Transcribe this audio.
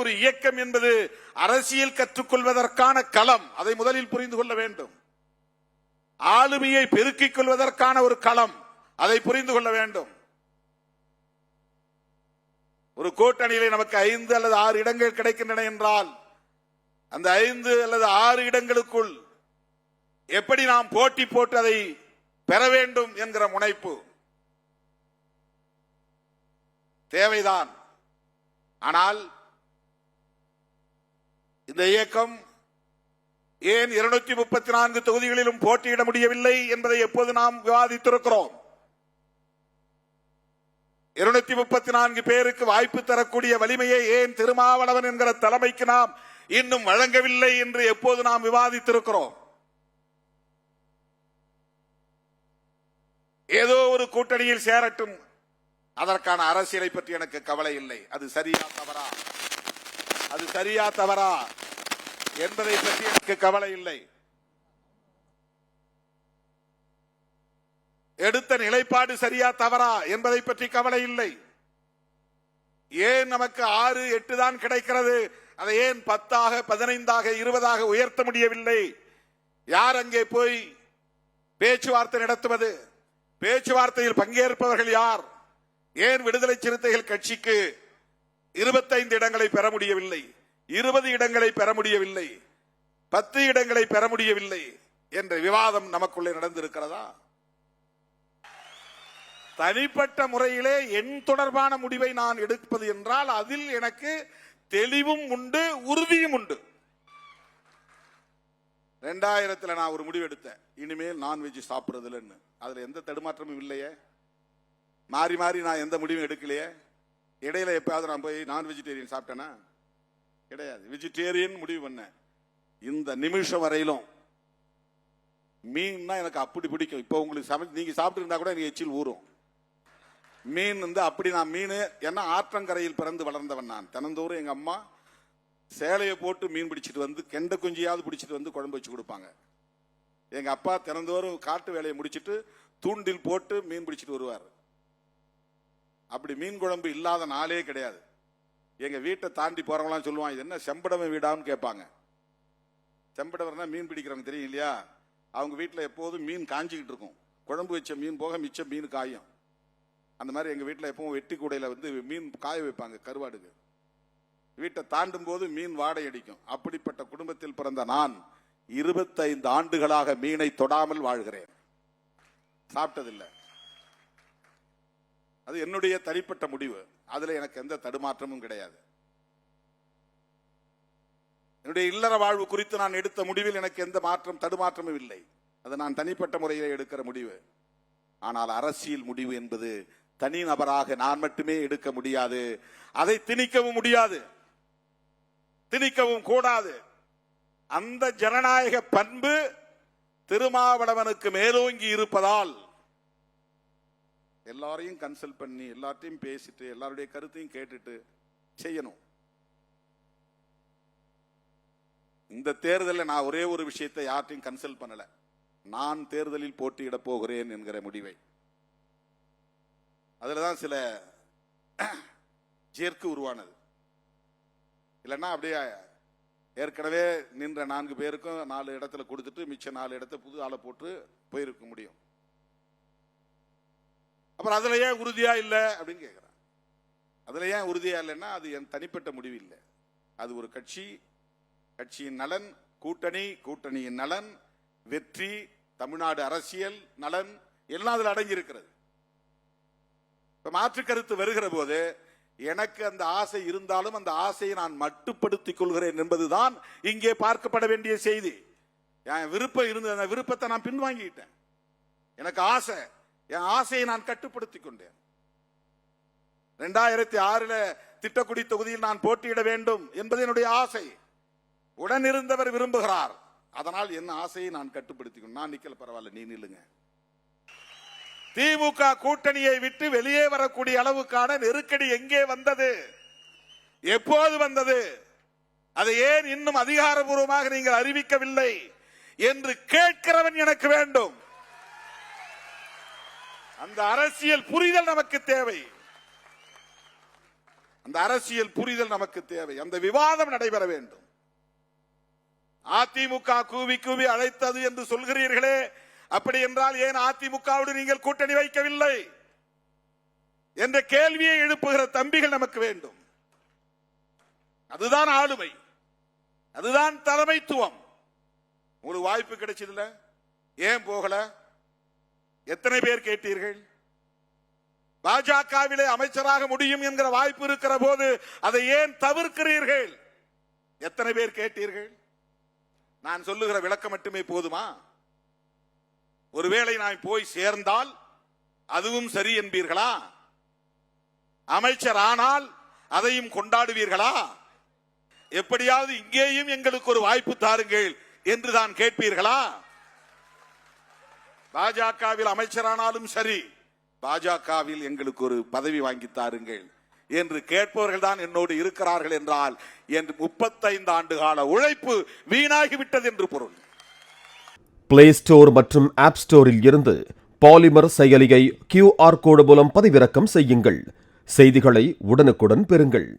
ஒரு இயக்கம் என்பது அரசியல் கற்றுக்கொள்வதற்கான களம். அதை முதலில் புரிந்து கொள்ள வேண்டும். ஆளுமையை பெருக்கிக் கொள்வதற்கான ஒரு களம். அதை புரிந்து கொள்ள வேண்டும். ஒரு கூட்டணியிலே நமக்கு 5 அல்லது 6 இடங்கள் கிடைக்கின்றன என்றால் அந்த 5 அல்லது 6 இடங்களுக்குள் எப்படி நாம் போட்டி போட்டு அதை பெற வேண்டும் என்கிற முனைப்பு தேவைதான். ஆனால் இந்த இயக்கம் ஏன் 234 தொகுதிகளிலும் போட்டியிட முடியவில்லை என்பதை எப்போது நாம் விவாதித்திருக்கிறோம். 234 பேருக்கு வாய்ப்பு தரக்கூடிய வலிமையை ஏன் திருமாவளவன் என்கிற தலைமைக்கு நாம் இன்னும் வழங்கவில்லை என்று எப்போது நாம் விவாதித்திருக்கிறோம். ஏதோ ஒரு கூட்டணியில் சேரட்டும், அதற்கான அரசியலை பற்றி எனக்கு கவலை இல்லை. அது சரியா தவறா என்பதை பற்றி எனக்கு கவலை இல்லை. எடுத்த நிலைப்பாடு சரியா தவறா என்பதை பற்றி கவலை இல்லை. ஏன் நமக்கு 6, 8 தான் கிடைக்கிறது, அதை ஏன் 10, 15, 20 உயர்த்த முடியவில்லை? யார் அங்கே போய் பேச்சுவார்த்தை நடத்துவது? பேச்சுவார்த்தையில் பங்கேற்பவர்கள் யார்? ஏன் விடுதலை சிறுத்தைகள் கட்சிக்கு 25 இடங்களை பெற முடியவில்லை, 20 இடங்களை பெற முடியவில்லை, 10 இடங்களை பெற முடியவில்லை என்ற விவாதம் நமக்குள்ளே நடந்திருக்கிறதா? தனிப்பட்ட முறையிலே என் தொடர்பான முடிவை நான் எடுப்பது என்றால் அதில் எனக்கு தெளிவும் உண்டு, உறுதியும் உண்டு. 2000 நான் ஒரு முடிவு எடுத்தேன், இனிமேல் நான்வெஜ் சாப்பிடுறதுலன்னு. அதுல எந்த தடுமாற்றமும் இல்லையே. மாறி மாறி நான் எந்த முடிவும் எடுக்கலையே. இடையில எப்பயாவது நான் போய் நான் வெஜிடேரியன் சாப்பிட்டேனா? கிடையாது. வெஜிடேரியன் முடிவு பண்ணேன். இந்த நிமிஷம் வரையிலும் மீன்னா எனக்கு அப்படி பிடிக்கும். இப்போ உங்களுக்கு நீங்க சாப்பிட்டு இருந்தா கூட எனக்கு எச்சில் ஊறும். மீன் அப்படி நான் மீன் என்ன ஆற்றங்கரையில் பிறந்து வளர்ந்தவன் நான். தினந்தோறும் எங்க அம்மா சேலையை போட்டு மீன் பிடிச்சிட்டு வந்து கெண்ட குஞ்சியாவது பிடிச்சிட்டு வந்து குழம்பு வச்சு கொடுப்பாங்க. எங்க அப்பா தினந்தோறும் காட்டு வேலையை முடிச்சிட்டு தூண்டில் போட்டு மீன் பிடிச்சிட்டு வருவார். அப்படி மீன் குழம்பு இல்லாத நாளே கிடையாது. எங்க வீட்டை தாண்டி போறவங்களாம் சொல்லுவாங்க, இது என்ன செம்படவன் வீடான்னு கேட்பாங்க. செம்படவர்னா மீன் பிடிக்கிறவங்க தெரியும் இல்லையா? அவங்க வீட்டில் எப்போதும் மீன் காஞ்சிக்கிட்டு இருக்கும். குழம்பு வச்ச மீன் போக மிச்சம் மீன் காயும். அந்த மாதிரி எங்க வீட்டில் எப்பவும் வெட்டி கூடையில மீன் காய வைப்பாங்க கருவாடுக்கு. வீட்டை தாண்டும் போது மீன் வாடை அடிக்கும். அப்படிப்பட்ட குடும்பத்தில் பிறந்த நான் 25 ஆண்டுகளாக மீனை தொடாமல் வாழ்கிறேன். சாப்பிட்டதில்லை. அது என்னுடைய தனிப்பட்ட முடிவு. அதுல எனக்கு எந்த தடுமாற்றமும் கிடையாது. என்னுடைய இல்லற வாழ்வு குறித்து நான் எடுத்த முடிவில் எனக்கு எந்த தடுமாற்றமும் இல்லை. அது நான் தனிப்பட்ட முறையில் எடுக்கிற முடிவு. ஆனால் அரசியல் முடிவு என்பது தனி நபராக நான் மட்டுமே எடுக்க முடியாது. அதை திணிக்கவும் முடியாது, திணிக்கவும் கூடாது. அந்த ஜனநாயக பண்பு திருமாவளவனுக்கு மேலோங்கி இருப்பதால் எல்லாரையும் கன்சல்ட் பண்ணி எல்லாத்தையும் பேசிட்டு எல்லாருடைய கருத்தையும் கேட்டுட்டு செய்யணும். இந்த தேர்தலில் நான் ஒரே ஒரு விஷயத்தை யார்ட்டையும் கன்சல்ட் பண்ணல. நான் தேர்தலில் போட்டியிட போகிறேன் என்கிற முடிவை. அதுலதான் சில ஜெர்க்கு உருவானது. இல்லைன்னா அப்படியே ஏற்கனவே நின்ற 4 பேருக்கும் 4 இடத்துல கொடுத்துட்டு மிச்சம் 4 இடத்த புது ஆளை போட்டு போயிருக்க முடியும். அப்புறம் அதுல ஏன் உறுதியா இல்லை அப்படின்னு கேட்கிறேன். அதுல ஏன் உறுதியா இல்லைன்னா அது என் தனிப்பட்ட முடிவு இல்லை. அது ஒரு கட்சியின் நலன், கூட்டணியின் நலன், வெற்றி, தமிழ்நாடு அரசியல் நலன் எல்லாம் அதில் அடங்கி இருக்கிறது. இப்ப மாற்று கருத்து வருகிற போது எனக்கு அந்த ஆசை இருந்தாலும் அந்த ஆசையை நான் மட்டுப்படுத்திக் கொள்கிறேன் என்பதுதான் இங்கே பார்க்கப்பட வேண்டிய செய்தி. என் விருப்பம் இருந்தது, அந்த விருப்பத்தை நான் பின்வாங்கிட்டேன். எனக்கு ஆசை, என் ஆசையை நான் கட்டுப்படுத்திக் கொண்டேன். 2006 திட்டக்குடி தொகுதியில் நான் போட்டியிட வேண்டும் என்பது என்னுடைய ஆசை. உடனிருந்தவர் விரும்புகிறார். அதனால் என் ஆசையை நான் கட்டுப்படுத்திக்கணும். நான் நிக்கல, பரவாயில்ல, நீ நில்லுங்க. திமுக கூட்டணியை விட்டு வெளியே வரக்கூடிய அளவுக்கான நெருக்கடி எங்கே வந்தது, எப்போது வந்தது, அதை ஏன் இன்னும் அதிகாரபூர்வமாக நீங்கள் அறிவிக்கவில்லை என்று கேட்கிறவன் எனக்கு வேண்டும். அந்த அரசியல் புரிதல் நமக்கு தேவை. அந்த அரசியல் புரிதல் நமக்கு தேவை. அந்த விவாதம் நடைபெற வேண்டும். அதிமுக கூவி கூவி அழைத்தது என்று சொல்கிறீர்களே, அப்படி என்றால் ஏன் அதிமுகவோடு நீங்கள் கூட்டணி வைக்கவில்லை என்ற கேள்வியை எழுப்புகிற தம்பிகள் நமக்கு வேண்டும். அதுதான் ஆளுமை, அதுதான் தலைமைத்துவம். உங்களுக்கு வாய்ப்பு கிடைச்சதில்ல, ஏன் போகல? எத்தனை பேர் கேட்டீர்கள்? பாஜகவிலே அமைச்சராக முடியும் என்கிற வாய்ப்பு இருக்கிற போது அதை ஏன் தவிர்க்கிறீர்கள்? எத்தனை பேர் கேட்டீர்கள்? நான் சொல்லுகிற விளக்கம் மட்டுமே போதுமா? ஒருவேளை நான் போய் சேர்ந்தால் அதுவும் சரி என்பீர்களா? அமைச்சர் ஆனால் அதையும் கொண்டாடுவீர்களா? எப்படியாவது இங்கேயும் எங்களுக்கு ஒரு வாய்ப்பு தாருங்கள் என்று தான் கேட்பீர்களா? பாஜகவில் அமைச்சரானாலும் சரி, பாஜகவில் எங்களுக்கு ஒரு பதவி வாங்கி தாருங்கள் என்று கேட்பவர்கள் தான் என்னோடு இருக்கிறார்கள் என்றால் என் 35 ஆண்டு கால உழைப்பு வீணாகிவிட்டது என்று பொருள். பிளே ஸ்டோர் மற்றும் ஆப் ஸ்டோரில் இருந்து பாலிமர் செயலியை QR கோடு மூலம் பதிவிறக்கம் செய்யுங்கள். செய்திகளை உடனுக்குடன் பெறுங்கள்.